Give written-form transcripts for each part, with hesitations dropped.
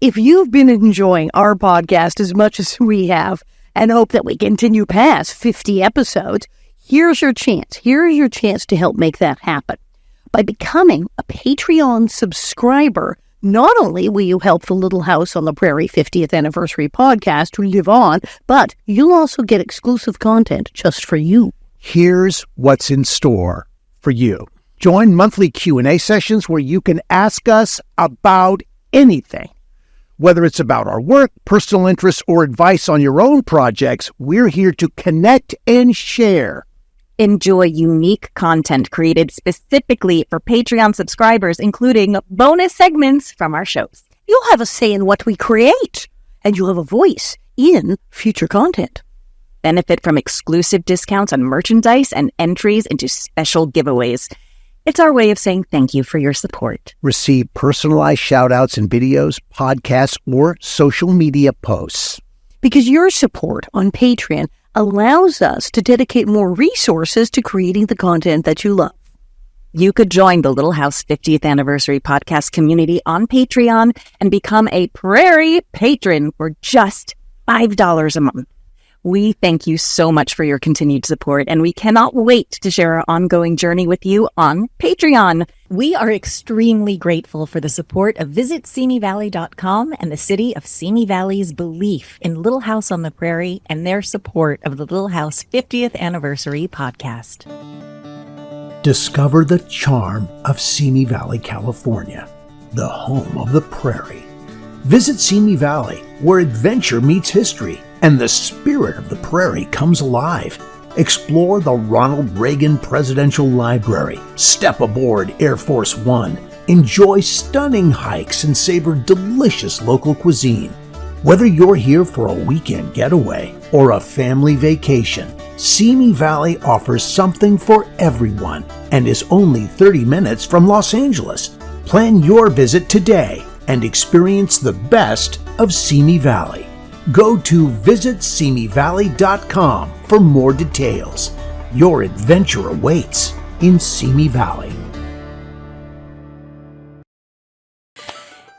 If you've been enjoying our podcast as much as we have and hope that we continue past 50 episodes, here's your chance. Here's your chance to help make that happen. By becoming a Patreon subscriber, not only will you help the Little House on the Prairie 50th Anniversary podcast to live on, but you'll also get exclusive content just for you. Here's what's in store for you. Join monthly Q&A sessions where you can ask us about anything. Whether it's about our work, personal interests, or advice on your own projects, we're here to connect and share. Enjoy unique content created specifically for Patreon subscribers, including bonus segments from our shows. You'll have a say in what we create, and you'll have a voice in future content. Benefit from exclusive discounts on merchandise and entries into special giveaways. It's our way of saying thank you for your support. Receive personalized shout-outs in videos, podcasts, or social media posts. Because your support on Patreon allows us to dedicate more resources to creating the content that you love. You could join the Little House 50th Anniversary podcast community on Patreon and become a Prairie patron for just $5 a month. We thank you so much for your continued support, and we cannot wait to share our ongoing journey with you on Patreon. We are extremely grateful for the support of VisitSimiValley.com and the city of Simi Valley's belief in Little House on the Prairie and their support of the Little House 50th Anniversary podcast. Discover the charm of Simi Valley, California, the home of the Prairie. Visit Simi Valley, where adventure meets history and the spirit of the Prairie comes alive. Explore the Ronald Reagan Presidential Library, step aboard Air Force One, enjoy stunning hikes and savor delicious local cuisine. Whether you're here for a weekend getaway or a family vacation, Simi Valley offers something for everyone and is only 30 minutes from Los Angeles. Plan your visit today and experience the best of Simi Valley. Go to visitsimivalley.com for more details. Your adventure awaits in Simi Valley.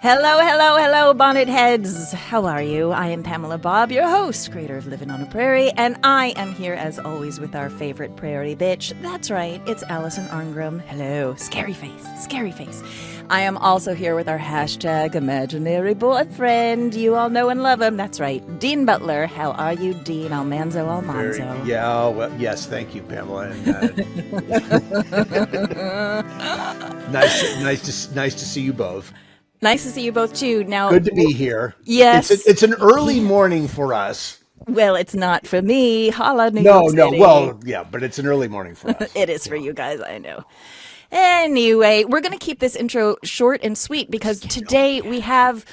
Hello, Bonnetheads. How are you? I am Pamela Bob, your host, creator of Living on a Prairie, and I am here as always with our favorite Prairie bitch. That's right, it's Allison Arngrim. Hello, scary face. I am also here with our hashtag imaginary boyfriend. You all know and love him. That's right, Dean Butler. How are you, Dean Almanzo? Yes, thank you, Pamela. And, nice to see you both. Nice to see you both too. Now, good to be here. Yes, it's an early morning for us. Well, it's not for me. Holla, New York City. Well, yeah, but it's an early morning for us. It is for you guys, I know. Anyway, we're going to keep this intro short and sweet because today we have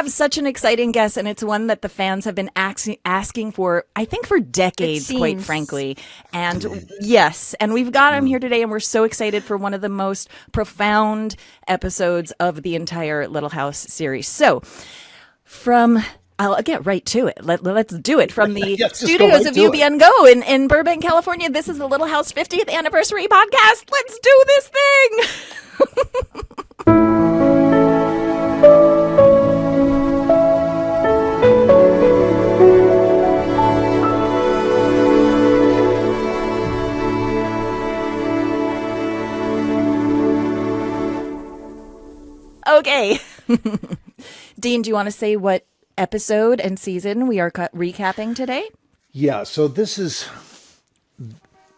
such an exciting guest, and it's one that the fans have been asking for, I think, for decades, quite frankly. And yes, and we've got him here today, and we're so excited for one of the most profound episodes of the entire Little House series. So, I'll get right to it. Let's do it. From the studios of UBN Go in Burbank, California, this is the Little House 50th Anniversary podcast. Let's do this thing! Okay. Dean, do you want to say what episode and season we are recapping today? Yeah, so this is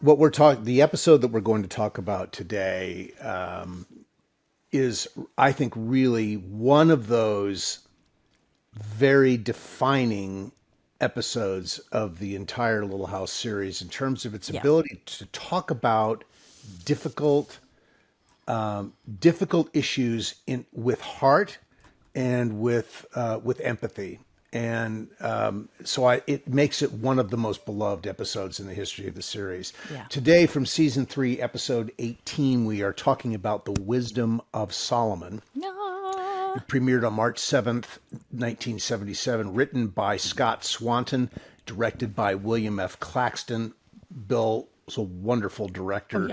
what we're talking. The episode that we're going to talk about today is, I think, really one of those very defining episodes of the entire Little House series in terms of its ability to talk about difficult issues with heart and with empathy. And so it makes it one of the most beloved episodes in the history of the series. Yeah. Today, from season 3, episode 18, we are talking about the wisdom of Solomon. No. It premiered on March 7th, 1977, written by Scott Swanton, directed by William F. Claxton. Bill was a wonderful director.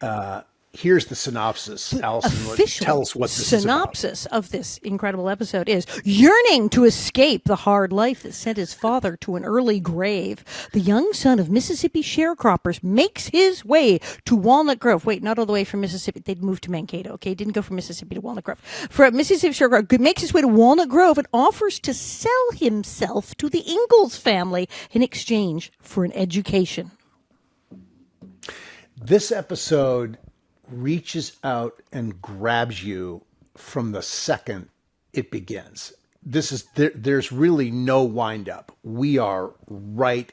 Oh, yeah. here's the synopsis. Allison, Official tell us what this is about. synopsis of this incredible episode is: yearning to escape the hard life that sent his father to an early grave, the young son of Mississippi sharecroppers makes his way to Walnut Grove. Wait, not all the way from Mississippi. They'd moved to Mankato, okay? Didn't go from Mississippi to Walnut Grove. From Mississippi sharecropper makes his way to Walnut Grove and offers to sell himself to the Ingalls family in exchange for an education. This episode reaches out and grabs you from the second it begins. There's really no wind up. We are right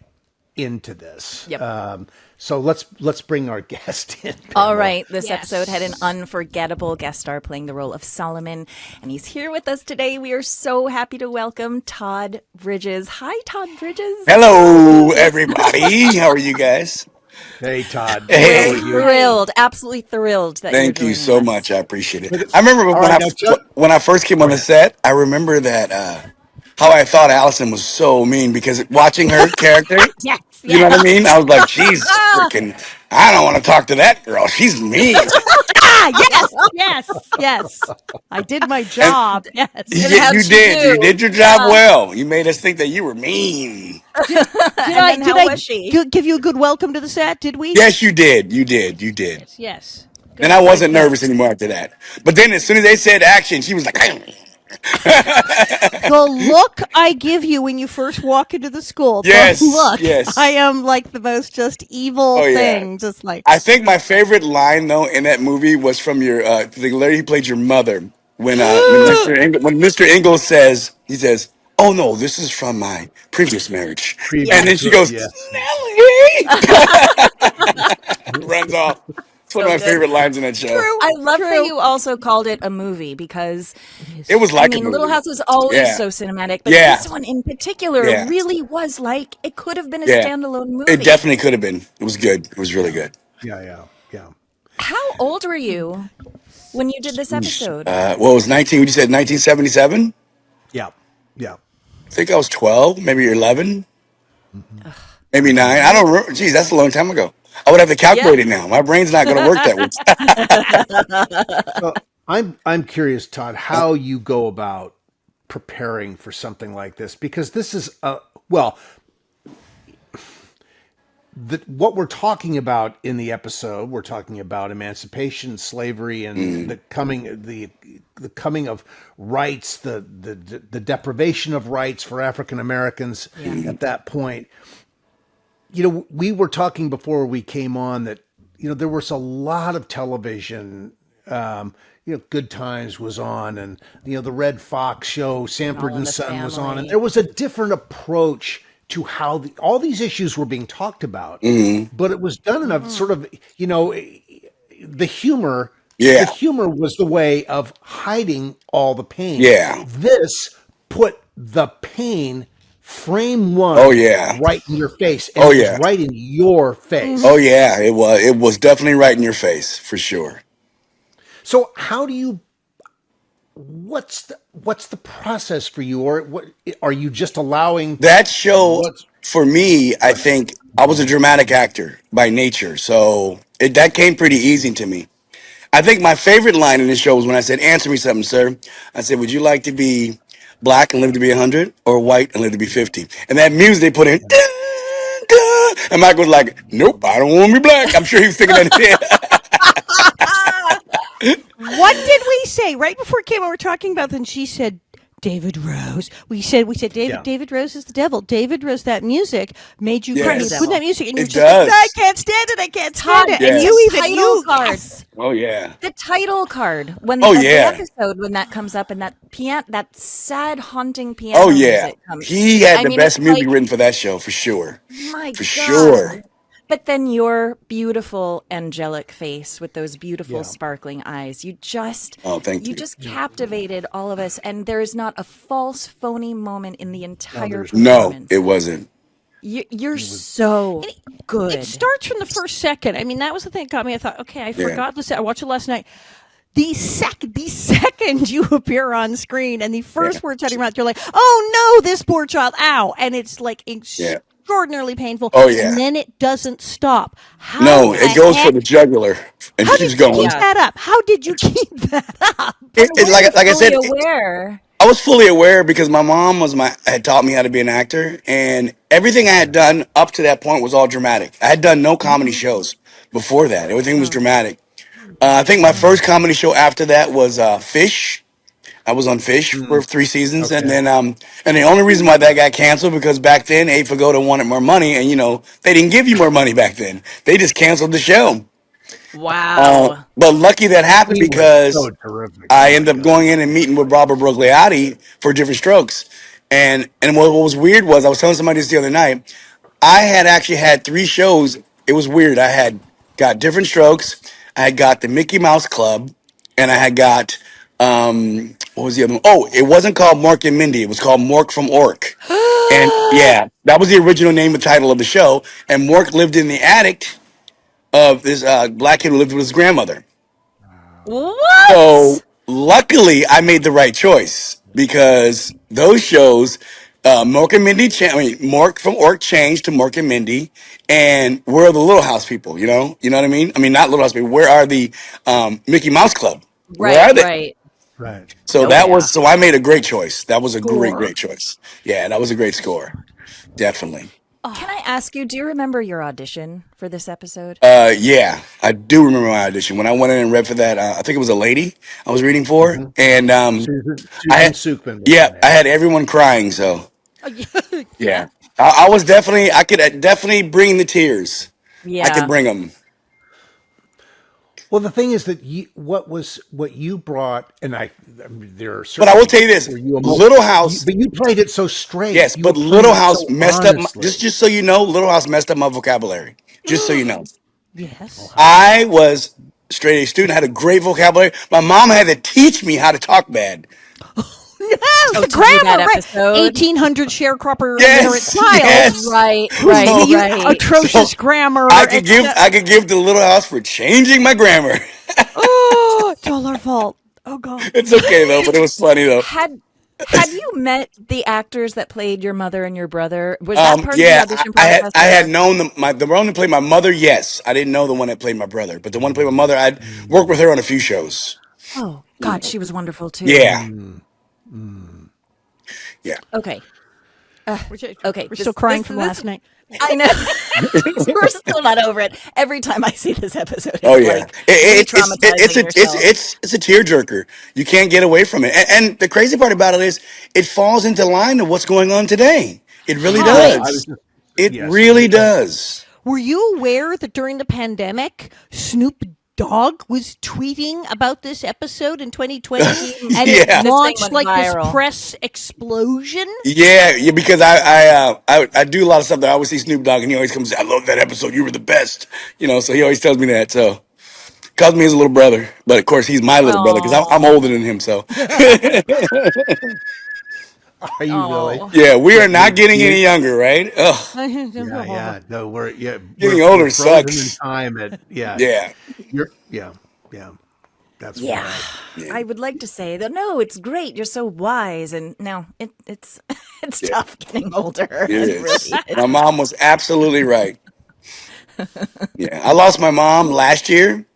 into this. Yep. So let's bring our guest in. All right. This episode had an unforgettable guest star playing the role of Solomon, and he's here with us today. We are so happy to welcome Todd Bridges. Hi, Todd Bridges. Hello, everybody. How are you guys? Hey, Todd. Hey. We're thrilled, absolutely thrilled that Thank you're you joining so us. much. I appreciate it. I remember Now, when I first came on the set, I remember that how I thought Allison was so mean because watching her character, Yes. you know what I mean? I was like, she's freaking, I don't want to talk to that girl. She's mean. Yes. I did my And job. Yes. how'd you she did. You do? did your job well. You made us think that you were mean. Did then how was she? give you a good welcome to the set? Did we? Yes, you did. You did. You did. Yes. And I wasn't nervous anymore after that. But then as soon as they said action, she was like, The look I give you when you first walk into the school. Yes, The look. yes. I am like the most just evil Oh, yeah. thing. Just like I think my favorite line though in that movie was from your the lady who played your mother when Mr. Ingalls he says, "Oh no, this is from my previous marriage," and then she goes, Yes. "Nellie," runs off. It's one of So my good. favorite lines in that show. true. I love that true. you also called it a movie because It was like I mean, a movie. Little House is always Yeah. so cinematic, but Yeah. this one in particular Yeah. really was like it could have been a Yeah. standalone movie. It definitely could have been. It was good. It was really good. Yeah. How old were you when you did this episode? What was 19? What you said 1977? Yeah. I think I was 12, maybe 11, maybe 9. I don't remember. Geez, that's a long time ago. I would have to calculate it now. My brain's not going to work that way. So I'm curious, Todd, how you go about preparing for something like this, because this is what we're talking about in the episode. We're talking about emancipation, slavery, and the coming of rights, the deprivation of rights for African Americans at that point. You know, we were talking before we came on that, you know, there was a lot of television. Good Times was on, and the Red Fox show, Sanford All in and the Son was on, Family. and there was a different approach to how all these issues were being talked about, but it was done in a sort of, the humor. Yeah. The humor was the way of hiding all the pain. Yeah. This put the pain, frame one, Oh, yeah. right in your face, and Oh, it was yeah. right in your face. Oh, yeah. It was. It was definitely right in your face, for sure. So how do you? What's the process for you, or what are you just allowing? That show, What's- for me, I think I was a dramatic actor by nature, so that came pretty easy to me. I think my favorite line in the show was when I said, "Answer me something, sir." I said, "Would you like to be black and live to be 100, or white and live to be 50?" And that music they put in, dun, dun, and Michael was like, "Nope, I don't want to be black." I'm sure he was thinking that. What did we say right before it came out? We were talking about, and she said, David Rose. We said David Rose is the devil. David Rose, that music made you cry. Yes. You put that music, and you're It just like, does. I can't stand it. I can't stand it. Yes. And you Title card. yes. Oh yeah. The title card when Oh, of yeah. the episode when that comes up and that sad haunting piano Oh yeah. music comes. He had I the mean, best it's music like, written for that show, for sure. my For God. sure. But then your beautiful angelic face with those beautiful sparkling eyes, you just Thank you. just captivated all of us, and there is not a false, phony moment in the entire No, performance. it wasn't. You're so good. It starts from the first second. I mean, that was the thing that got me. I thought, okay, I forgot this. I watched it last night. The second you appear on screen and the first words out of your mouth, you're like, oh no, this poor child, ow. And it's like extremely extraordinarily painful, Oh yeah. and then it doesn't stop. How No, the it goes for heck? the jugular and How keeps did you keep going. Yeah. that up? How did you keep that up? And were you Like I fully said, aware? I was fully aware because my mom had taught me how to be an actor, and everything I had done up to that point was all dramatic. I had done no comedy shows before that. Everything was dramatic. I think my first comedy show after that was Fish. I was on Fish for 3 seasons, and Okay. then and the only reason why that got canceled because back then Abe Vigoda wanted more money, and they didn't give you more money back then. They just canceled the show. Wow. But lucky that happened He was so because terrific. Oh I my ended up God. going in and meeting with Robert Brogliotti for Different Strokes. And what was weird was I was telling somebody this the other night. I had actually had 3 shows. It was weird. I had got Different Strokes, I had got the Mickey Mouse Club, and I had got what was the other one? Oh, it wasn't called Mork and Mindy. It was called Mork from Ork. And yeah, that was the original name and title of the show. And Mork lived in the attic of this black kid who lived with his grandmother. So What? luckily, I made the right choice because those shows, Mork and Mindy, Mork from Ork changed to Mork and Mindy, and where are the Little House people? You know what I mean? I mean, not Little House people. Where are the Mickey Mouse Club? Where Right, are they? right. Right. So Oh, yeah. so I made a great choice. That was a great, Score. great choice. Yeah, that was a great score. Definitely. Can I ask you, do you remember your audition for this episode? Yeah, I do remember my audition when I went in and read for that. I think it was a lady I was reading for, Hmm. and I Susan had, Sukman was her yeah, I name. had everyone crying. So Yeah. yeah, I was definitely, I could definitely bring the tears. I could Yeah. bring them. Well, the thing is that what you brought, and I mean, there are But I will certainly tell you this: were you Little House, but you played it so straight. yes, You were but playing Little it House so messed up. honestly. Just so you know, Little House messed up my vocabulary. Just so you know, Oh, Yes. how so? I was straight A student, had a great vocabulary. My mom had to teach me how to talk bad. No, Oh, the to do that grammar, right? episode? 1800 sharecropper illiterate Yes, child yes. Right, who's right, going to So, use right. so atrocious grammar, I etc. could give the Little House for changing my grammar. Oh, it's all our fault. Oh, God. It's okay though, but it was funny though. Had you met the actors that played your mother and your brother? Was that part of the Yeah, audition I process had or? known the one that played my mother. Yes, I didn't know the one that played my brother, but the one that played my mother, I'd worked with her on a few shows. Oh, God, she was wonderful too. Yeah, yeah. Okay. Okay. We're still crying from last night. I know. We're still not over it. Every time I see this episode, Oh it's yeah, like re-traumatizing yourself. it's a tearjerker. You can't get away from it. And the crazy part about it is, it falls into line of what's going on today. It really Yeah, How? I was does. just It yes. really does. Were you aware that during the pandemic, Snoop Dogg was tweeting about this episode in 2020 and it Yeah. This thing launched went like this viral. press explosion? Yeah, because I do a lot of stuff that I always see Snoop Dogg, and he always comes, "I love that episode. You were the best." So he always tells me that. So calls me his little brother, but of course he's my little brother because I'm Oh, older than him. So Are you really? oh. yeah, we Yeah, are not getting any younger, right? Ugh, yeah. No, getting we're older frozen in sucks. time at Yeah, yeah. That's a Yeah. fact. yeah, I would like to say that no, it's great. You're so wise, and no, it's it's yeah. tough getting older. It It is. really My is. mom was absolutely right. Yeah, I lost my mom last year,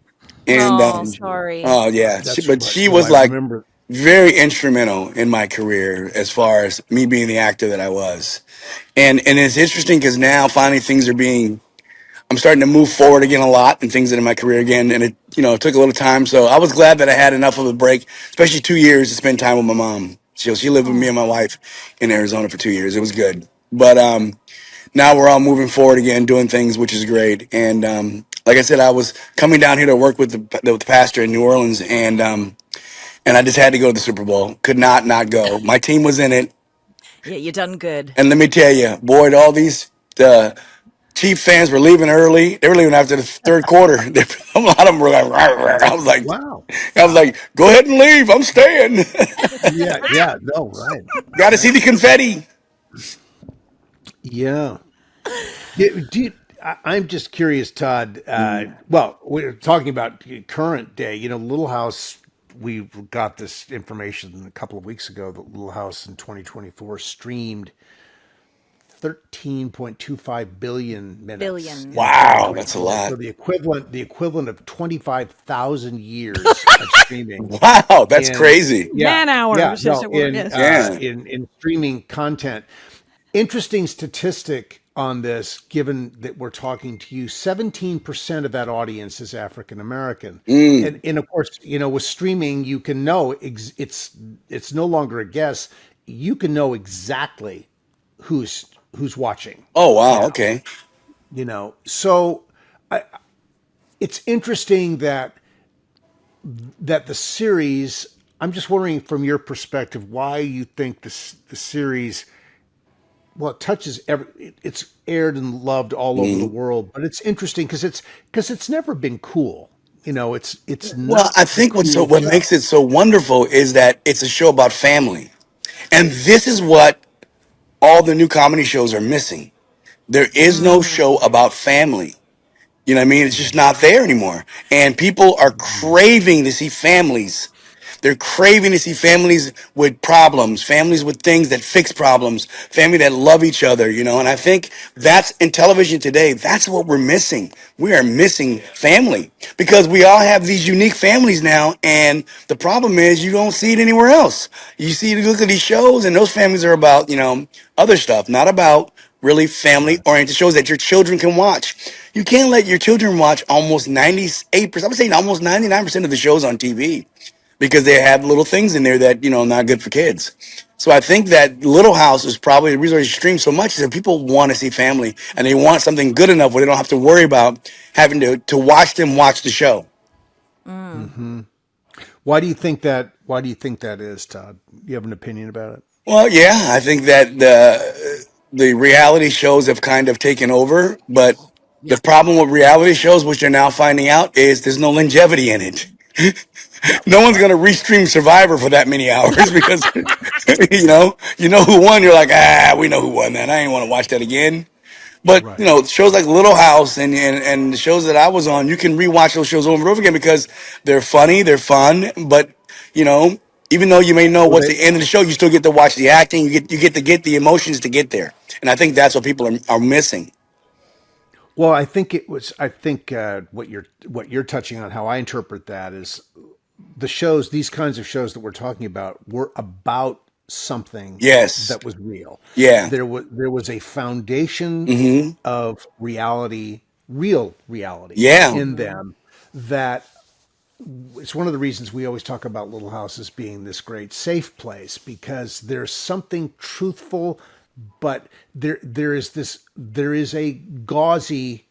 and Oh, sorry. oh yeah, That's but right. she No, I was like remember. very instrumental in my career as far as me being the actor that I was. And it's interesting because now finally things are being I'm starting to move forward again a lot and things in my career again. And it took a little time. So I was glad that I had enough of a break, especially 2 years to spend time with my mom. She lived with me Oh, and my wife in Arizona for 2 years. It was good. But now we're all moving forward again, doing things, which is great. And like I said, I was coming down here to work with the pastor in New Orleans, and I just had to go to the Super Bowl. Could not go. My team was in it, Yeah, you done good. and let me tell you, boy, all these Chief fans were leaving early. They were leaving after the third quarter. A lot of them were like, "Rah, rah." Wow. I was like, go ahead and leave. I'm staying. Yeah, yeah. No, right, Got to see right. the confetti. Yeah. I'm just curious, Todd. Well, we're talking about current day. Little House. We got this information a couple of weeks ago that Little House in 2024 streamed 13.25 billion minutes. Billion. in Wow, that's a 2024. lot. So the equivalent of 25,000 years of streaming. Wow, that's In crazy. yeah, Man yeah, hours, as no, it were. in Yes. Yeah. in streaming content. Interesting statistic on this, given that we're talking to you, 17% of that audience is African American. And of course, with streaming, you can know it's no longer a guess. You can know exactly who's watching Oh, wow. now. Okay. So it's interesting that the series. I'm just wondering from your perspective why you think the series. Well, it touches it's aired and loved all over the world, but it's interesting because it's never been cool. It's Well, not I the think cool what makes show. it so wonderful is that it's a show about family. And this is what all the new comedy shows are missing. There is no show about family. You know what I mean? It's just not there anymore. And people are craving to see families. They're craving to see families with problems, families with things that fix problems, family that love each other, and I think that's in television today. That's what we're missing. We are missing family because we all have these unique families now. And the problem is you don't see it anywhere else. You look at these shows and those families are about, other stuff, not about really family oriented shows that your children can watch. You can't let your children watch almost 98%, I would say almost 99% of the shows on TV because they have little things in there that, not good for kids. So I think that Little House is probably the reason why you stream so much is that people want to see family and they want something good enough where they don't have to worry about having to watch them watch the show. Why do you think that? Why do you think that is, Todd? You have an opinion about it? Well, yeah, I think that the reality shows have kind of taken over, but the problem with reality shows, which you're now finding out, is there's no longevity in it. Yeah, No one's right, gonna restream Survivor for that many hours because you know who won. You're like, we know who won that. I ain't want to watch that again. But right. shows like Little House and the shows that I was on, you can rewatch those shows over and over again because they're funny, they're fun. But you know, even though you may know Well, what's the end of the show, you still get to watch the acting. You get to get the emotions to get there. And I think that's what people are missing. well, I think it was. I think what you're touching on, how I interpret that is the shows. These kinds of shows that we're talking about were about something Yes. that was real. Yeah. There was a foundation Hmm. of reality, real reality Yeah. in them that it's one of the reasons we always talk about Little House as being this great safe place because there's something truthful, but there is a gauzy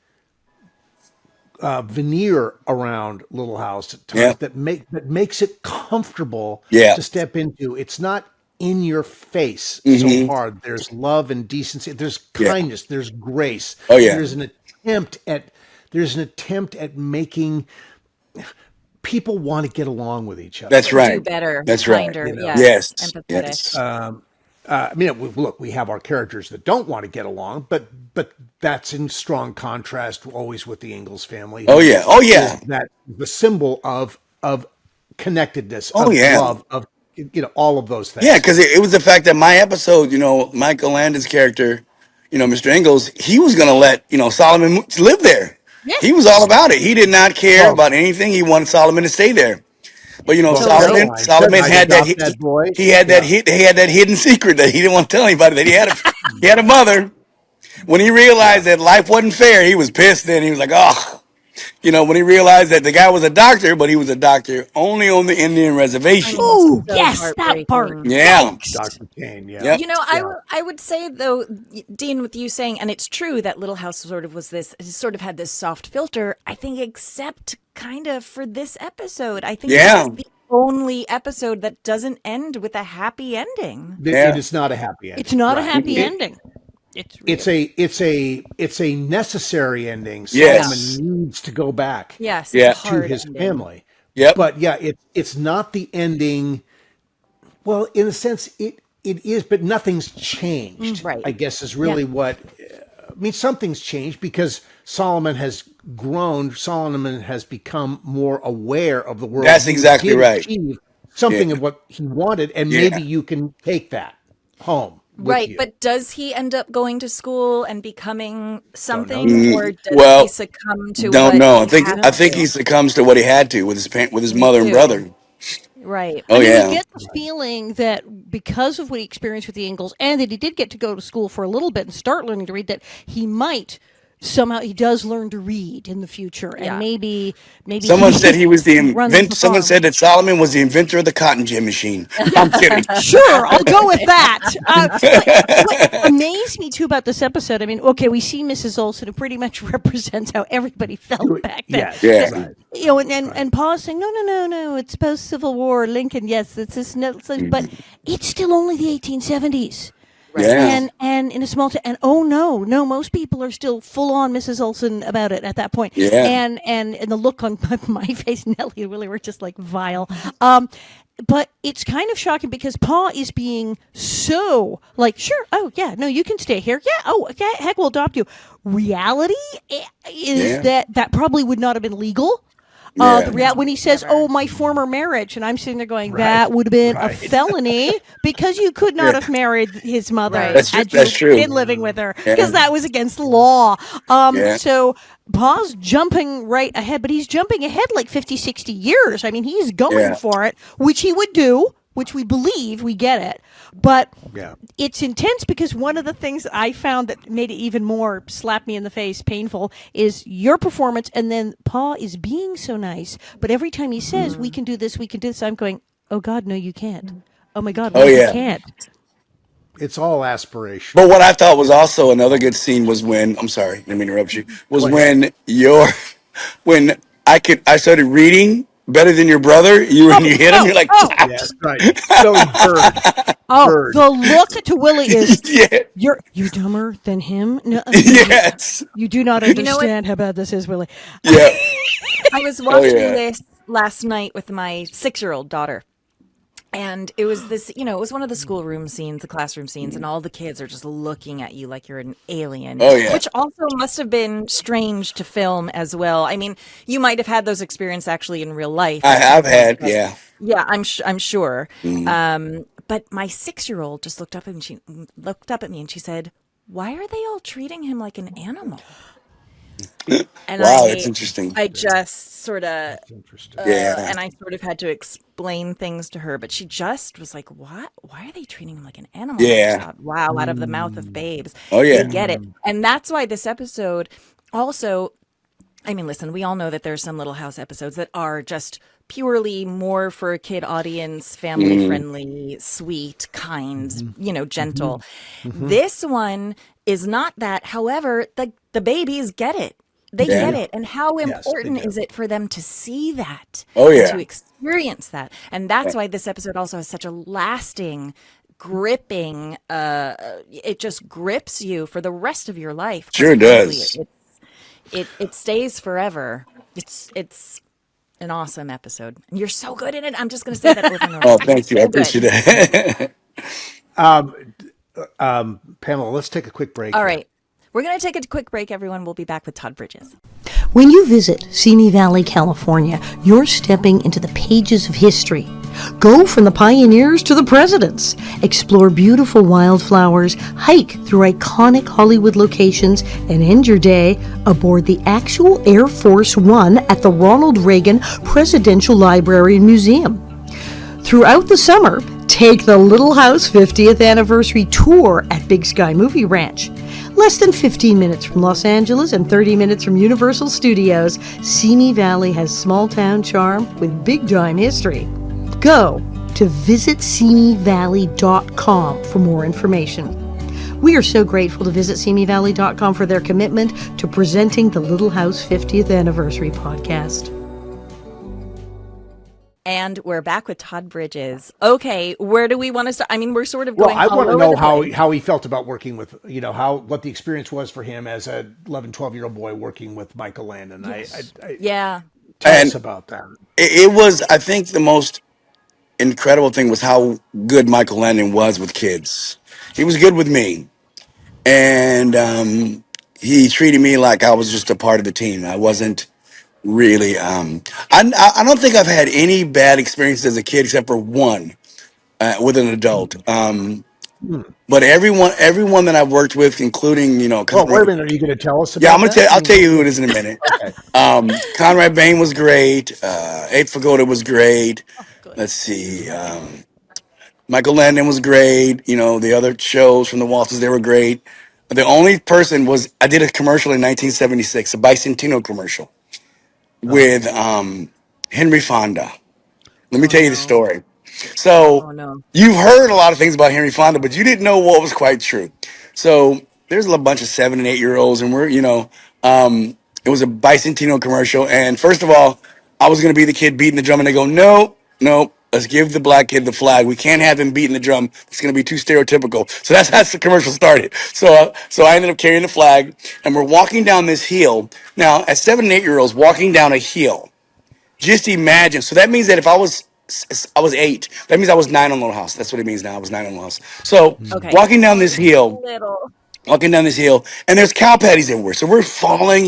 veneer around Little House at Yeah. times that makes it comfortable Yeah. to step into. It's not in your face so Hmm. hard. There's love and decency. There's Yeah. kindness. There's grace. Oh yeah. There's an attempt at making people want to get along with each other. That's Do right. better, That's right. kinder, yes, Yes. empathetic. Yes. Look, we have our characters that don't want to get along, but that's in strong contrast always with the Ingalls family. Oh Who yeah. Oh is yeah. that the symbol of connectedness, Oh of yeah. love, of all of those Yeah, things. because it was the fact that my episode, Michael Landon's character, Mr. Ingalls, he was going to let, Solomon live there. He Yes. was all about it. He did not care Well, about anything. He wanted Solomon to stay there. But, well, Totally. Solomon, Caroline said, Solomon "I'd had that, adopt that boy." he had that Yeah. he had that hidden secret that he didn't want to tell anybody that he had a mother. When he Yeah. realized that life wasn't fair, he was pissed. Then he was like, oh, when he realized that the guy was a doctor, but he was a doctor only on the Indian I reservation. mean, Oh, so yes, that part. heartbreaking. Yeah. Yikes. Dr. Kane. Yeah. Yep. Yeah. I would say though, Dean, with you saying, and it's true that Little House sort of had this soft filter. I think, except kind of for this episode, I think this Yeah. is the only episode that doesn't end with a happy ending. Yeah. It is not a happy ending. It's not a Right. happy ending. It's real. It's a necessary ending. Yes. Solomon needs to go back Yes, Yeah. it's a to hard his ending. family. Yep. But yeah, it's not the ending. Well, in a sense, it is, but nothing's changed. Right. I guess is really what. I mean, something's changed because Solomon has grown. Solomon has become more aware of the world. That's He exactly did right. achieve something Yeah. of what he wanted, and Yeah. maybe you can take that home. with Right, you. but does he end up going to school and becoming Don't know something, that. or does he Well, succumb to don't what know. he has I think to? he succumbs to what he had to with with his Me mother and too. brother. Right. Oh I mean, we yeah, get the feeling that because of what he experienced with the Ingalls, and that he did get to go to school for a little bit and start learning to read, that he might somehow he does learn to read in the future, and Yeah. maybe someone said he he was the runs the Someone farm. said that Solomon was the inventor of the cotton gin machine. I'm kidding. Sure, I'll go with that. But what amazed me too about this episode, I mean, okay, we see Mrs. Olsen, who pretty much represents how everybody felt back then. Yes, Yeah, That, right. you know, and Paul's saying, no, it's post Civil War, Lincoln, yes, it's this, but it's still only the 1870s. Right. yeah, And in a small town, and oh no, most people are still full on Mrs. Olsen about it at that point. yeah, And the look on my face, Nellie and Willie were just like vile. But it's kind of shocking because Pa is being so like, sure, oh yeah, no, you can stay here. Yeah, oh okay, heck, we'll adopt you. Reality is yeah, that probably would not have been legal. yeah. When he says, "Oh, my former marriage," and I'm sitting there going, Right. "That would have been a Right. felony because you could not have married his mother Right. had That's you true. been living with her Yeah, because that was against the law." yeah, So Pa's jumping right ahead, but he's jumping ahead like 50, 60 years. I mean, he's going yeah. for it, which he would do, which we believe we get it, but Yeah. it's intense because one of the things I found that made it even more slap me in the face painful is your performance, and then Pa is being so nice, but every time he says we can do this, I'm going, oh God, no you can't. Oh my God, Oh what if you yeah. can't? It's all aspirational. But what I thought was also another good scene was when I'm sorry, let me interrupt you. Was Go ahead. when when I started reading better than your brother. When you hit him, Oh, you're like, oh, Yes, right. Billy Bird. oh, Bird. the look to Willie is yeah, you dumber than him? No, yes, you do not You know what? understand how bad this is, Willie. yeah, I was oh watching yeah, this last night with my 6-year-old daughter. And it was this, it was one of the schoolroom scenes, the classroom scenes, and all the kids are just looking at you like you're an alien, oh yeah. which also must have been strange to film as well. I mean, you might have had those experiences actually in real life at some I've point, had but yeah. yeah, I'm sure. Mm. But my 6-year-old just looked up at me and she said, "Why are they all treating him like an animal?" And Wow, that's interesting. I just sort of Interesting. Yeah, and I sort of had to explain things to her, but she just was like, "What? Why are they treating him like an animal?" And I just yeah. thought, wow, out of the mouth of babes, Oh they yeah, get it. And that's why this episode also, I mean, listen, we all know that there's some Little House episodes that are just purely more for a kid audience, family friendly, sweet, kind, gentle. This one is not that. However, the babies get it. They yeah. get it. And how Yes, they important do. is it for them to see that Oh and yeah. to experience that? And that's why this episode also has such a lasting, gripping, it just grips you for the rest of your life. Sure Quite frankly, does. it stays forever. It's an awesome episode. And you're so good in it. I'm just going to say that over and over. Oh, thank you. I So good. appreciate that. Pamela, let's take a quick break All here. right. We're going to take a quick break, everyone. We'll be back with Todd Bridges. When you visit Simi Valley, California, you're stepping into the pages of history. Go from the pioneers to the presidents. Explore beautiful wildflowers, hike through iconic Hollywood locations, and end your day aboard the actual Air Force One at the Ronald Reagan Presidential Library and Museum. Throughout the summer, take the Little House 50th Anniversary Tour at Big Sky Movie Ranch. Less than 15 minutes from Los Angeles and 30 minutes from Universal Studios, Simi Valley has small-town charm with big-time history. Go to visitsimiValley.com for more information. We are so grateful to visitsimiValley.com for their commitment to presenting the Little House 50th Anniversary podcast. And we're back with Todd Bridges. Okay, where do we want to start? I mean, we're sort of Well, going I all want to over know the place. how he felt about working with, what the experience was for him as a 11, 12-year-old boy working with Michael Landon. Yeah. Tell And us about that. it was, I think, the most incredible thing was how good Michael Landon was with kids. He was good with me, and he treated me like I was just a part of the team. I wasn't really. I don't think I've had any bad experiences as a kid except for one with an adult. But everyone that I've worked with, including Well, wait a Conrad. minute. Are you going to tell us Yeah, I'm about gonna that? tell. I I'll tell mean, you who it is in a minute. okay. Conrad Bain was great. Abe Fagoda was great. Good. Let's see. Michael Landon was great. The other shows from the Walters, they were great. The only person was I did a commercial in 1976, a Bicentennial commercial with Henry Fonda. Let me Oh tell you the no. story. So Oh no. you've heard a lot of things about Henry Fonda, but you didn't know what was quite true. So there's a bunch of 7 and 8 year olds, and it was a Bicentennial commercial. And first of all, I was going to be the kid beating the drum, and they go, no, no, let's give the black kid the flag. We can't have him beating the drum. It's going to be too stereotypical. So that's how the commercial started. So I ended up carrying the flag, and we're walking down this hill. Now, as 7 and 8 year olds walking down a hill, just imagine. So that means that if I was 8, that means I was 9 on Little House. That's what it means now. I was 9 on Little House. So Okay. walking down this hill, Little. and there's cow patties everywhere. So we're falling.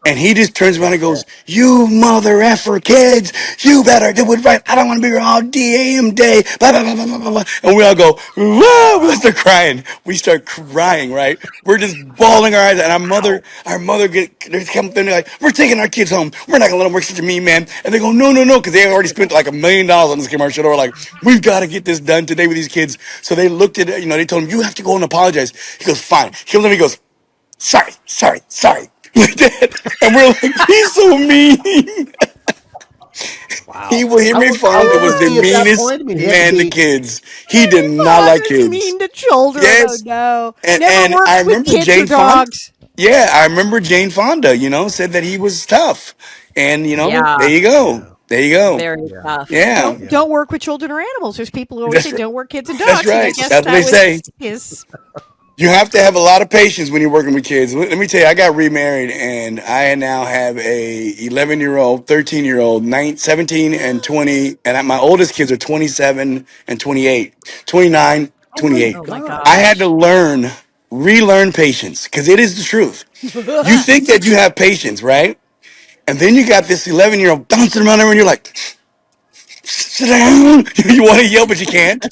And he just turns around and Yeah. goes, "You mother effer kids, you better do it right. I don't want to be here all damn day." Blah, blah, blah, blah, blah, blah. And we all go, "Whoa!" We start crying. We start crying, right? We're just bawling our eyes. And our mother they come up there and they're like, "We're taking our kids home. We're not gonna let them work such a mean man." And they go, "No, no, no," because they had already spent like $1 million on this commercial. They were like, "We've got to get this done today with these kids." So they looked at it. They told him, "You have to go and apologize." He goes, "Fine." He comes up and he goes, "Sorry, sorry, sorry." Like that. And we're like, he's so mean. Wow. Henry How Fonda old was was the he at that meanest point? I mean, he had to man to be. kids. He did Henry not like Fonda's kids. mean to children. Oh Yes. no. And Never and I works with remember kids or Jane Fonda. dogs. Yeah, I remember Jane Fonda, said that he was tough. And there Yeah. you go. Yeah. There you go. Very Yeah. tough. Yeah. Don't Yeah. don't work with children or animals. There's people who always That's say right. don't work kids and That's dogs, and I right. guess That's what that they was say. his. You have to have a lot of patience when you're working with kids. Let me tell you, I got remarried and I now have a 11-year-old, 13-year-old, 17 and 20, and my oldest kids are 27 and 28, 29, Oh my 28. Oh my I gosh. had gosh. to relearn patience because it is the truth. You think that you have patience, right? And then you got this 11-year-old bouncing around everywhere and you're like, sit down. You want to yell, but you can't.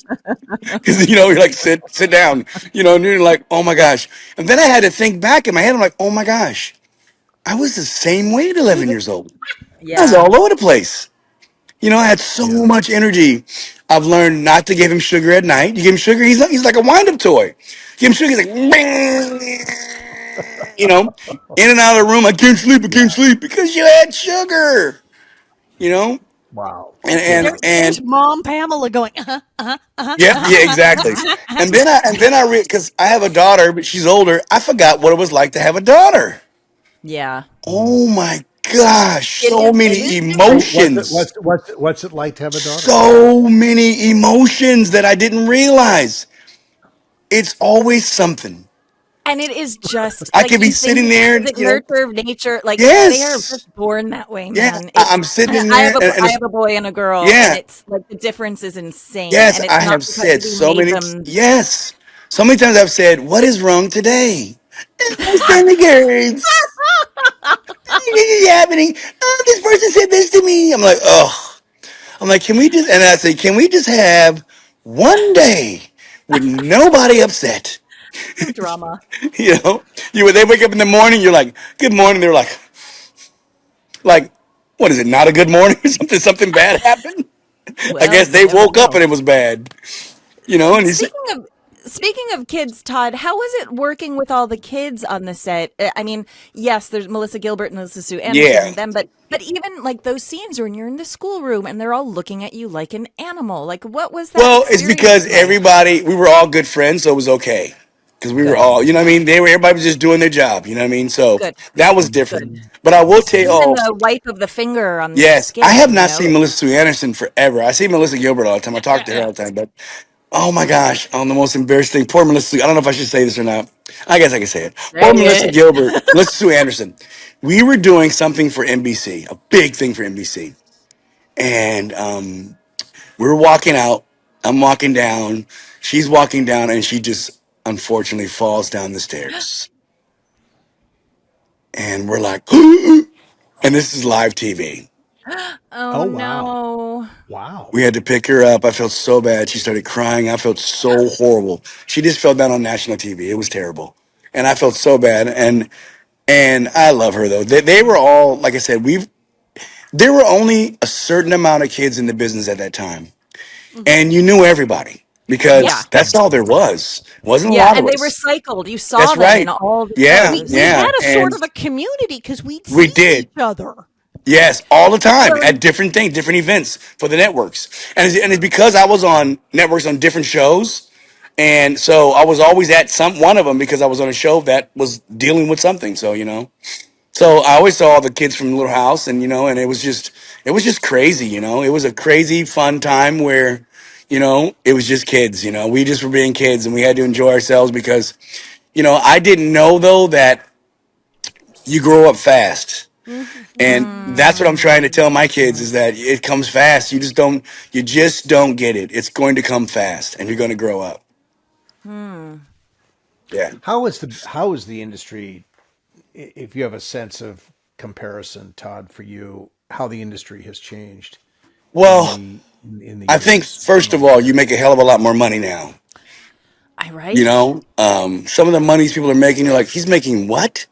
Because you're like sit down, and you're like, oh my gosh. And then I had to think back in my head. I'm like, oh my gosh, I was the same way at 11 years old. I was Yeah. all over the place. I had so Yeah. much energy. I've learned not to give him sugar at night. You give him sugar, he's like a wind-up toy. Give him sugar, he's like, in and out of the room. I can't Yeah. sleep because you had sugar. You know, Wow. and Yeah. and There's and Mom Pamela going. yep, yeah, exactly. And then I because I have a daughter, but she's older. I forgot what it was like to have a daughter. Yeah. Oh my gosh, It so is. It many is So different. emotions. what's it like to have a daughter? So many emotions that I didn't realize. It's always something. And it is just I like could be you think sitting it's there is and it nurture of nature? Like they are yes. just born that way, Yeah. man. I'm It's sitting in I there have a and I it's, have a boy and a girl, and yeah. it's like the difference is insane. Yes, And it's I not have because said we so made many them. yes. So many times I've said, what is wrong today? It's been the girls. This is happening. Oh, this person said this to me. I'm like, oh. I'm like, and I say, can we just have one day with nobody upset? No drama. You know, they wake up in the morning, you're like, good morning. They're like, what is it? Not a good morning? Something bad happened. I Well, guess you they never woke up know. and it was bad. And he said, Speaking of kids, Todd, how was it working with all the kids on the set? I mean, yes, there's Melissa Gilbert and Melissa Sue Anderson yeah. and them, but even like those scenes when you're in the schoolroom and they're all looking at you like an animal. Like, what was that Well, it's experience because like? we were all good friends, so it was okay. Because we were Good, all, what I mean? Everybody was just doing their job, you know what I mean? So good, that was good. different. But I will tell you, Even oh, the wipe of the finger on the yes, I have skin, not seen Melissa Sue Anderson forever. I see Melissa Gilbert all the time. I talk to her all the time. But oh my gosh, on the most embarrassing thing, poor Melissa. I don't know if I should say this or not. I guess I can say it. Say Poor Melissa it. Gilbert, Melissa Sue Anderson. We were doing something for NBC, a big thing for NBC, and we were walking out. I'm walking down. She's walking down, and she just unfortunately falls down the stairs. And we're like, and this is live TV. Oh Oh, wow. no. Wow. We had to pick her up. I felt so bad. She started crying. I felt so horrible. She just fell down on national TV. It was terrible, and I felt so bad. And I love her though. They were all like I said. There were only a certain amount of kids in the business at that time, and you knew everybody Yeah. because that's all there was. Wasn't a Yeah, lot of and they were us. cycled. You saw That's them in right. all the Yeah, We shows. we yeah, had a sort and of a community because we'd we see did. each other. Yes, all the time So at different things, different events for the networks, and it's because I was on networks on different shows, and so I was always at some one of them because I was on a show that was dealing with something. So so I always saw all the kids from Little House, and and it was just crazy. It was a crazy fun time where, it was just kids. We just were being kids, and we had to enjoy ourselves because, I didn't know though that you grow up fast. And that's what I'm trying to tell my kids is that it comes fast. You just don't get it. It's going to come fast and you're going to grow up. Yeah. How is the industry, if you have a sense of comparison, Todd, for you, how the industry has changed in Well, the I think years first from of over all, the you years? make a hell of a lot more money now. I right? Some of the monies people are making, you're like, he's making what?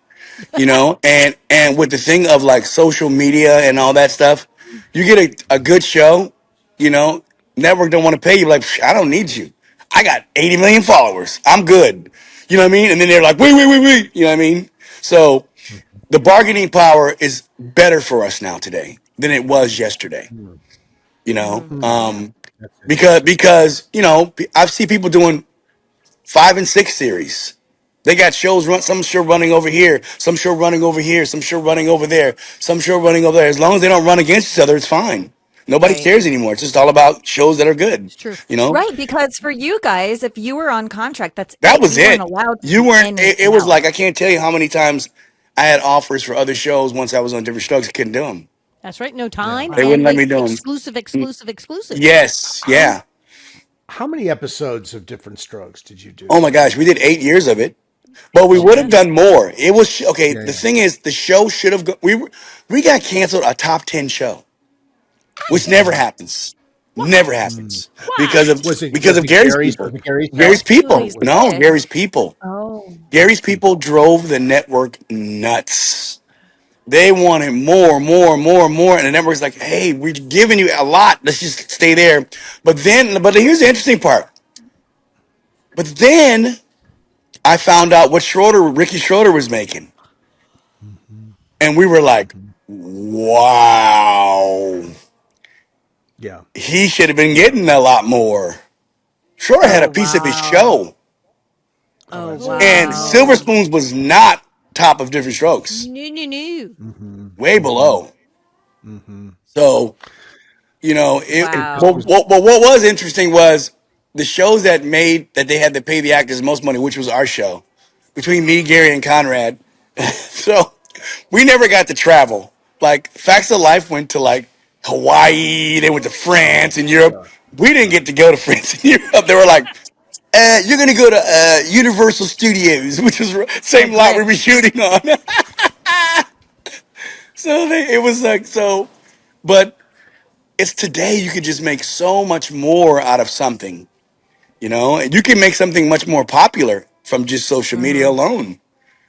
And with the thing of like social media and all that stuff, you get a good show, you know, network don't want to pay you. Like, I don't need you. I got 80 million followers. I'm good. You know what I mean? And then they're like, wait. You know what I mean? So the bargaining power is better for us now today than it was yesterday. Hmm. You know, Yeah. That's because interesting. because I've seen people doing 5 and 6 series. They got shows run. Some show running over here. Some show running over here. Some show running over there. Some show running over there. As long as they don't run against each other, it's fine. Nobody Right. cares anymore. It's just all about shows that are good. It's true. You know, Right, because for you guys, if you were on contract, that's that it. was You weren't it. allowed to You do weren't. It anything was else. like I can't tell you how many times I had offers for other shows once I was on different shows. I couldn't do them. That's right. No Yeah. time They and wouldn't let like me do them. exclusive, exclusive, exclusive. Yes. How Yeah. how many episodes of Different Strokes did you Oh do? my gosh, we did 8 years of it. But we would have Okay. Jeez. done more. It was okay. Yeah, The yeah. thing is, the show should have. We got canceled a top 10 show, which never Mhm. happens. Why? Never Mm. happens because Why? of because of Gary's people. Was it Gary's Gary's show? people. Oh, Holy was it No, shit. Gary's people. Oh. Gary's people drove the network nuts. They wanted more, and the network's like, "Hey, we're giving you a lot. Let's just stay there." But here's the interesting part. But then I found out what Ricky Schroeder was making. Mhm. And we were like, Mhm. wow, Yeah. he should have been Yeah. getting a lot more. Sure had Oh a piece of his wow. show. Oh, Oh that's And interesting. Silver wow. Spoons was not top of Different Strokes, No, no, no. Mhm. way Mhm. below. Mhm. So, It Wow. was but what was interesting was the shows that they had to pay the actors most money, which was our show, between me, Gary, and Conrad. So we never got to travel. Like Facts of Life went to like Hawaii, they went to France oh and Europe. gosh. We didn't get to go to France and Europe. They were like, you're gonna go to Universal Studios, which is the Oh, same lot we great. were shooting on. So it was like so, but it's today you could just make so much more out of something, and you can make something much more popular from just social media Mm-hmm. alone.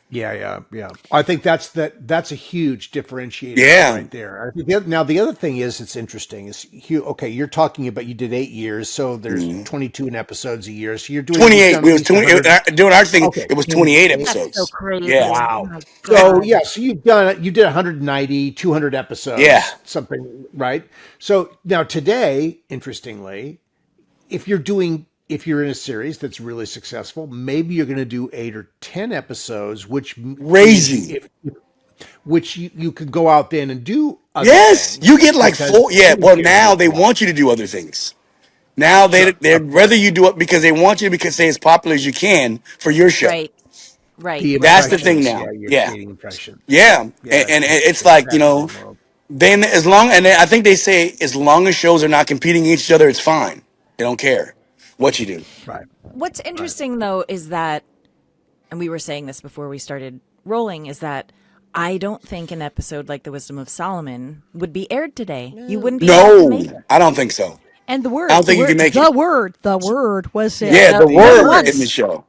Yeah, yeah, yeah. I think that's a huge differentiator Yeah. right there. I think now the other thing is it's interesting is okay, you're talking about you did 8 years, so there's Mhm. 22 episodes a year. So you've 28. done at We was least 20 100. doing our thing. Okay, It was 28 That's 28. so episodes. crazy. Yeah, Oh Wow. my So God. yeah, so you did 190, 200 yeah, episodes, something, right? So now today, interestingly, if you're in a series that's really successful, maybe you're going to do 8 or 10 episodes, which means crazy. which you could go out then and do other Yes, you things get like because four. Yeah, well inventory now is they a lot. want you to do other things. Now Sure, of they'd rather course. you do it because they want you to stay as popular as you can for your show. Right. Right. The Right. That's the Right. thing impressions, now. yeah, you're Yeah, gaining impressions. yeah, Yeah, and it's it's a like fascinating world. then as long and I think they say as long as shows are not competing against each other, it's fine. They don't care what you do. Right, What's right. interesting though is that, and we were saying this before we started rolling, is that I don't think an episode like The Wisdom of Solomon would be aired today. You wouldn't be able to No, make it. I don't think so. And the I word, don't think you can make it. the word was it. Yeah, the More than word in the once. show.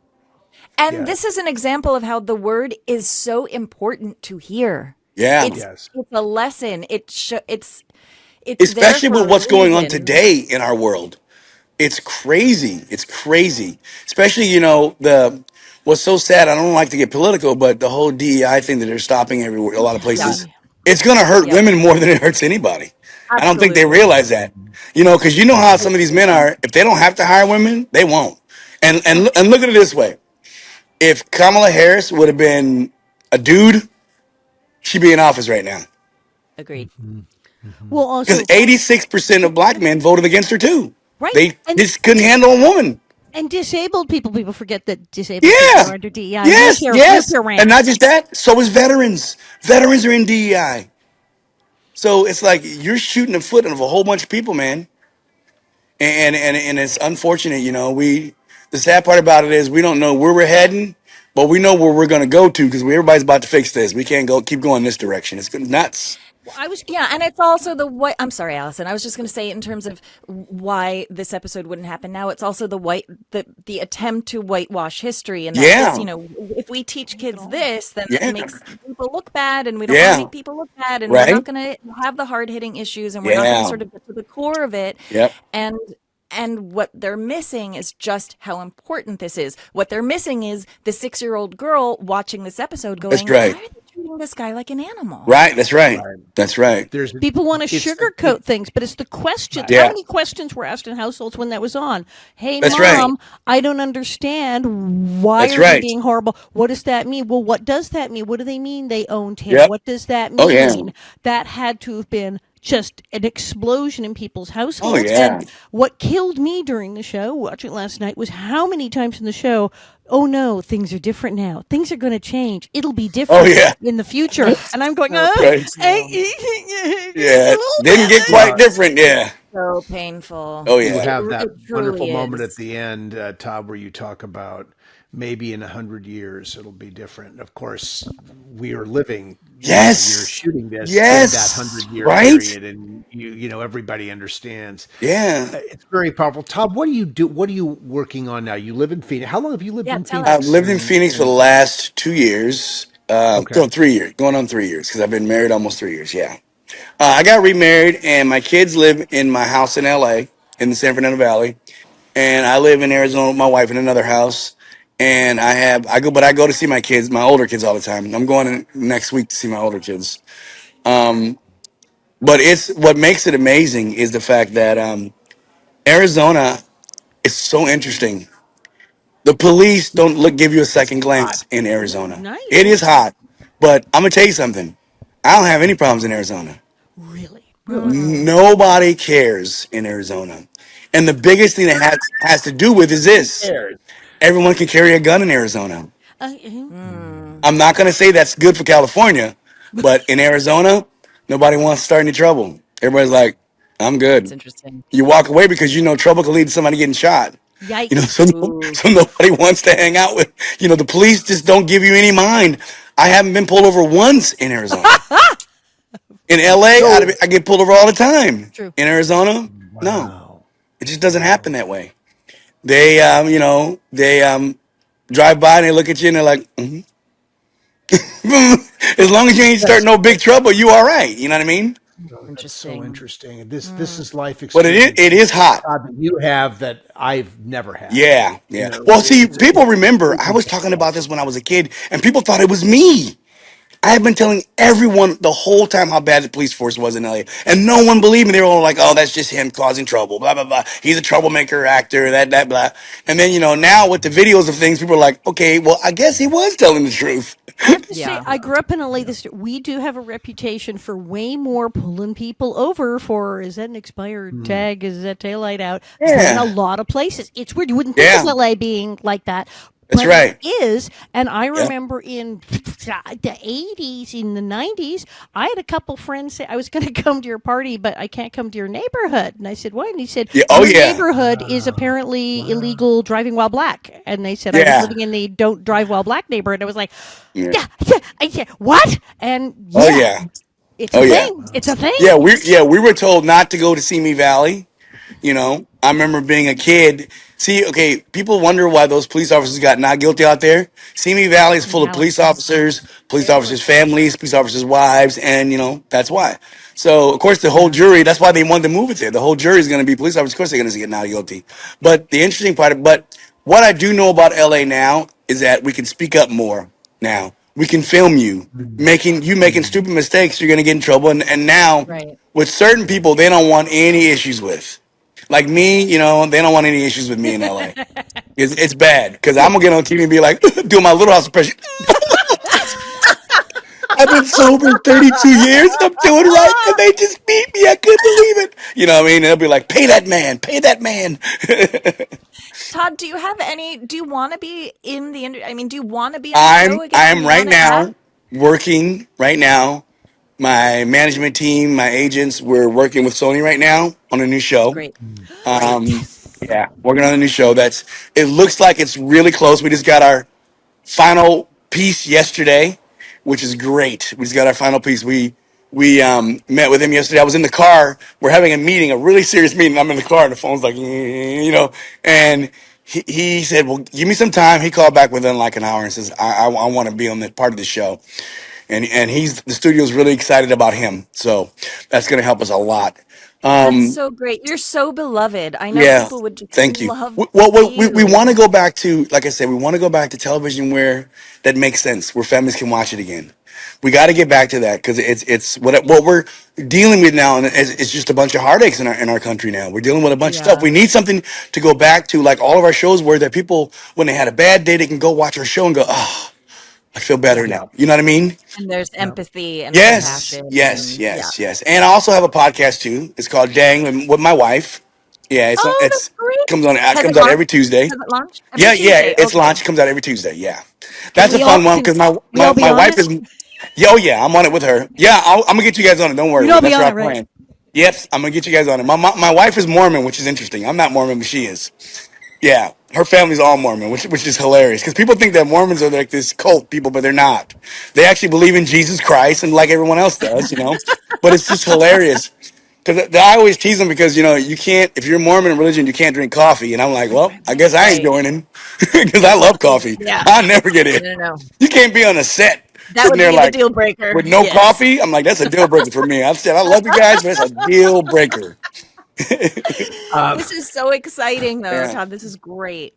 And this is an example of how the word is so important to hear. Yeah. It's a lesson. It's Especially there for with a what's going on reason. today in our world. It's crazy. It's crazy. Especially, what's so sad, I don't like to get political, but the whole DEI thing that they're stopping everywhere, a lot of Yeah. places, it's going to hurt Yep. women more than it hurts anybody. I don't think they Absolutely. realize that. Because you know how some of these men are, if they don't have to hire women, they won't. And look at it this way. If Kamala Harris would have been a dude, she'd be in office right now. Agreed. Well, Because also 86% of black men voted against her too. right, They and just couldn't handle a woman. disabled people. People forget that disabled people Yeah. are under DEI. Yes. Wheelchair And not ramps. just that, so is veterans. Veterans are in DEI. So it's like you're shooting the foot of a whole bunch of people, man. And it's unfortunate, the sad part about it is we don't know where we're heading, but we know where we're gonna go to because everybody's about to fix this. We can't keep going this direction. It's nuts. Well, I was Yeah, and it's also the white. I'm sorry, Allison. I was just going to say, in terms of why this episode wouldn't happen now, it's also the attempt to whitewash history, and that Yeah. if we teach kids this, then Yeah. it makes people look bad, and we don't want Yeah. to make people look bad, and we're Right. not going to have the hard hitting issues, and we're not going Yeah. to sort of get to the core of it. Yep. And what they're missing is just how important this is. What they're missing is the 6-year-old girl watching this episode going, That's right. why are they treating this guy like an animal? Right. That's right. That's right. people want to sugarcoat things, but it's the questions. Yeah. How many questions were asked in households when that was on? Hey, That's mom, right. I don't understand. Why That's are right. they being horrible? What does that mean? Well, what does that mean? What do they mean they owned him? Yep. What does that mean? Oh, yeah. That had to have been just an explosion in people's households. yeah. And what killed me during the show, watching it last night, was how many times in the show, oh no, things are different now. Things are going to change. It'll be different Oh, yeah. in the future. And I'm going, oh, Right. Yeah. Didn't get quite different. Yeah. So painful. Oh, You yeah. have that It truly wonderful moment is. at the end, Todd, where you talk about maybe in 100 years it'll be different. Of course, we are living. Yes. You're shooting this Yes. in that 100-year Right? period, and everybody understands. Yeah. It's very powerful. Todd, what do you do? What are you working on now? You live in Phoenix. How long have you lived Yeah, in tell Phoenix? us. I've lived in Phoenix for the last 2 years. Okay. No, 3 years. Going on 3 years because I've been married almost 3 years. Yeah. I got remarried, and my kids live in my house in LA in the San Fernando Valley, and I live in Arizona with my wife in another house. And I go to see my kids, my older kids, all the time. I'm going next week to see my older kids. But it's what makes it amazing is the fact that Arizona is so interesting. The police don't give you a second glance in Arizona. nice. It is hot, but I'm gonna tell you something. I don't have any problems in Arizona. Really? Nobody cares in Arizona, and the biggest thing that has to do with is this: everyone can carry a gun in Arizona. I'm not gonna say that's good for California, but in Arizona, nobody wants to start any trouble. Everybody's like, "I'm That's good." interesting. You walk away because trouble could lead to somebody getting shot. Yikes. So nobody wants to hang out with. The police just don't give you any mind. I haven't been pulled over once in Arizona. In LA, I get pulled over all the time. True. In Arizona, no, Wow. it just doesn't happen that way. They drive by and they look at you and they're like, as long as you ain't starting no big trouble, you all right. You know what I mean? That's so Interesting. interesting. This is life But experience. it is hot. Todd, that you have that I've never had. Yeah, yeah. Well, see, people remember I was talking about this when I was a kid, and people thought it was me. I have been telling everyone the whole time how bad the police force was in LA, and no one believed me. They were all like, "Oh, that's just him causing trouble." Blah blah blah. He's a troublemaker actor. That blah. And then now with the videos of things, people are like, "Okay, well, I guess he was telling the truth." I have to say, Yeah. I grew up in LA. We do have a reputation for way more pulling people over for, is that an expired tag? Is that taillight out? Than Yeah. a lot of places. It's weird. You wouldn't think Yeah. of LA being like that. That's but it right. is. And I Yeah. remember in the 80s, in the 90s, I had a couple friends say, I was going to come to your party, but I can't come to your neighborhood. And I said, what? And he said, Yeah. Oh your yeah. neighborhood is apparently illegal driving while black. And they said, I was Yeah. living in the don't drive while black neighborhood. And I was like, Yeah. yeah, yeah, yeah, what? And Oh yeah, yeah. it's a Oh yeah. thing. It's a Yeah. thing. We were told not to go to Simi Valley. I remember being a kid. See, okay, people wonder why those police officers got not guilty out there. Simi Valley is full of Valley. police officers' Families. families, police officers' wives, and that's why. So, of course, the whole jury. That's why they wanted to move it there. The whole jury is going to be police officers. Of course, they're going to get not guilty. But the interesting part, but what I do know about LA now is that we can speak up more. Now we can film you making stupid mistakes. You're going to get in trouble. And now Right. with certain people, they don't want any issues with. Like me, they don't want any issues with me in LA. It's bad because I'm gonna get on TV and be like, doing my Little House impression. I've been sober 32 years. I'm doing right, and they just beat me. I couldn't believe it. You know what I mean? They'll be like, pay that man, pay that man. Todd, do you have any? Do you want to be in the? I mean, do you want to be on the I'm show again? Do I'm you right want to act? now working right now. My management team, my agents, we're working with Sony right now on a new show. Great. Um, Great. yeah, working on a new show. It looks like it's really close. We just got our final piece yesterday, which is great. We just got our final piece. We met with him yesterday. I was in the car. We're having a meeting, a really serious meeting. I'm in the car, and the phone's like, and he said, "Well, give me some time." He called back within like an hour and says, "I want to be on that part of the show," and the studio's really excited about him. So that's going to help us a lot. That's Um, so great. You're so beloved. I know yeah, people would just thank you. love Well, to see we you. want to go back to, like I said, we want to go back to television where that makes sense, where families can watch it again. We got to get back to that because it's what we're dealing with now, and it's just a bunch of heartaches in our country now. We're dealing with a bunch of stuff. Yeah. We need something to go back to, like all of our shows, where that people, when they had a bad day, they can go watch our show and go, "Oh, I feel better Yeah. now." You know what I mean? And there's empathy and Yes, compassion yes, and yeah. yes, yes. And I also have a podcast too. It's called Dang with my wife. Yeah, Oh, that's it's great. Has it comes out every launched? Tuesday. Has it launched? Every Yeah, Tuesday. it's Okay. launched. Comes out every Tuesday. Yeah, Can that's a we all fun one can because we all be my on wife it? is. Yeah, oh yeah, I'm on it with her. Yeah, I'm gonna get you guys on it. Don't worry. We'd all be That's on what it, I'm right? playing. Yep, I'm gonna get you guys on it. My wife is Mormon, which is interesting. I'm not Mormon, but she is. Yeah, her family's all Mormon, which is hilarious because people think that Mormons are like this cult people, but they're not. They actually believe in Jesus Christ and like everyone else does. But it's just hilarious because I always tease them because you can't, if you're Mormon in religion, you can't drink coffee, and I'm like, Right, well, right, I right. guess I ain't Right. joining because I love coffee. Yeah. I never get in. No, no, no. You can't be on a set That sitting would there be the like deal breaker. with no Yes. coffee. I'm like, that's a deal breaker for me. I said I love you guys, but that's a deal breaker. This is so exciting though, Yeah. Todd. This is great.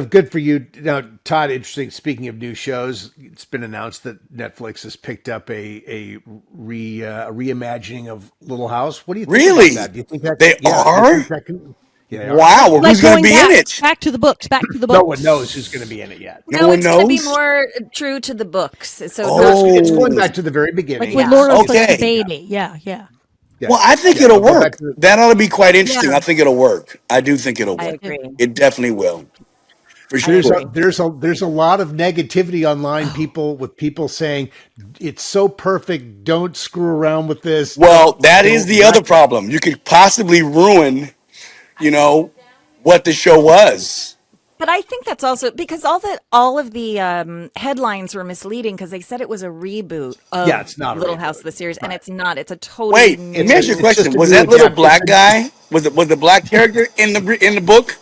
Good for you. Now, Todd, interesting. Speaking of new shows, it's been announced that Netflix has picked up a reimagining of Little House. What do you think about Really? that? Do you think that? They Yeah. Do you are? think that can? Yeah, they are. Wow. Well, Like who's going to going be in back it? back to the books, back to the No one knows who's books. going to be in it yet. No No, one it's going to be knows? more true to the books. So No, not it's Oh, going back to the very Like beginning. when Yeah. Laura's like the okay. baby. Yeah, yeah. Yeah, Well, I think yeah. it'll They'll go back work. to the. That ought to be quite Yeah, interesting. I think it'll work. I do think it'll I work. Yeah. agree. It definitely will. For I There's sure. a agree. there's a lot of negativity online. People saying it's so perfect. Don't screw around with this. Well, that is Don't the wreck other it. problem. You could possibly ruin, you know, what the show was. But I think that's also because all of the headlines were misleading because they said it was a reboot Yeah, of it's not a Little House reboot. the series, and Right. it's not. It's a totally Wait, let me It's ask you a new. it's just question. a Was new that little adapt. black guy? Was the black character in the book?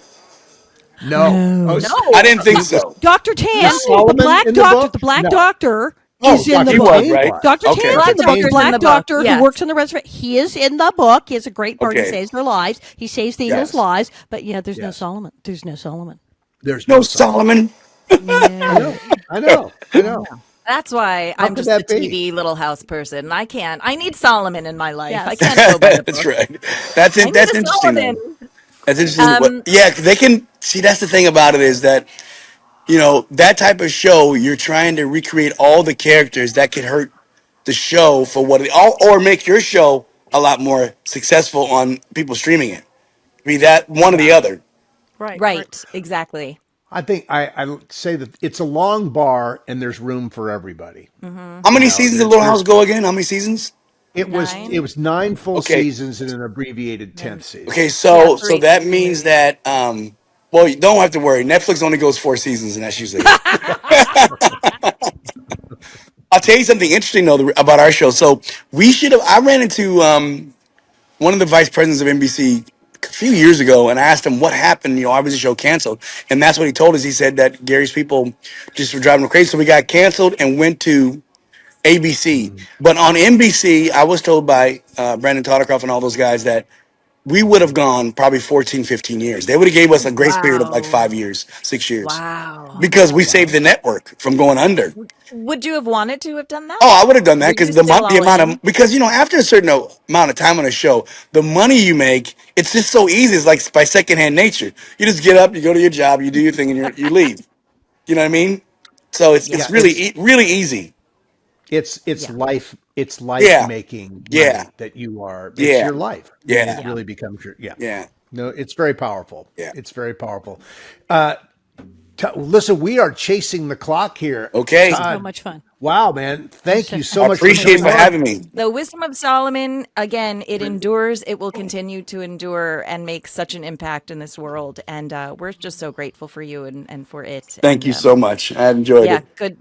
No. Oh, No. I No, didn't think was so. Dr. was Tan, the Solomon black in the doctor, book? the black No. doctor Oh, is in the Dr. He book. was Tane right. was. Dr. Okay. Tan's Dr. in the book. The Tane's Doctor's in black the book. doctor who Yes. works on the reservation. He is in the book. He has a great part. He Okay. saves their lives. He saves the Eagles' Yes. lives. But yeah, there's no Yes. Solomon. There's no Solomon. There's No no Solomon. Solomon. I No. know. I know. I know. that's why How I'm could just a that be? TV Little House person. I can't. I need Solomon in my life. I Yes. can't go by the That's book. right. That's I it. need That's a interesting though. Solomon. That's interesting. Um, Yeah, 'cause they can see. That's the thing about it is that that type of show you're trying to recreate all the characters that could hurt the show for what it all or make your show a lot more successful on people streaming it. Be that one or the Yeah. other. Right. Right. right. Exactly. I think I say that it's a long bar and there's room for everybody. How many seasons did Little House go again? How many seasons? It was 9. 9 full Okay. seasons and an abbreviated 10th season. Okay, Yeah, so 3 that 3 means movies. that well, you don't have to worry. Netflix only goes 4 seasons, and that's usually it. I'll tell you something interesting though about our show. So we should have. I ran into one of the vice presidents of NBC a few years ago, and I asked him what happened. Why was the show canceled? And that's what he told us. He said that Gary's people just were driving him crazy, so we got canceled and went to ABC. But on NBC, I was told by Brandon Toddercroft and all those guys that we would have gone probably 14, 15 years. They would have gave us a grace period of like Wow. 5 years, 6 years, Wow. because we saved the network from going under. Would you have wanted to have done that? Oh, I would have done that Were because you still the all amount in? of because after a certain amount of time on a show, the money you make, it's just so easy. It's like by secondhand nature. You just get up, you go to your job, you do your thing, and you leave. You know what I mean? So Yeah. it's really really easy. It's Yeah. life Yeah, making yeah, money that you are. It's yeah, your life. I mean, yeah, it really becomes your yeah, No, it's very powerful. yeah. It's very powerful. Listen, we are chasing the clock here. Okay, So Todd, much fun. wow, man. Thank you so I much appreciate for for coming on. having me. The wisdom of Solomon, again, it endures. It will continue to endure and make such an impact in this world. And we're just so grateful for you and for it. Thank And you so much. I enjoyed yeah, it.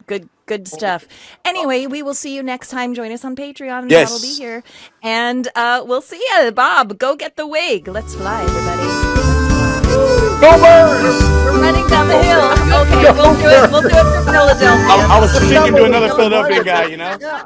good stuff. Anyway, we will see you next time. Join us on Patreon, and Todd will be Yes. here. And we'll see you. Bob, go get the wig. Let's fly, everybody. Go Birds! We're running down the hill. Okay, we'll do it. We'll do it for Philadelphia. I was Let's speaking to assemble another the Philadelphia Philadelphia guy, Yeah.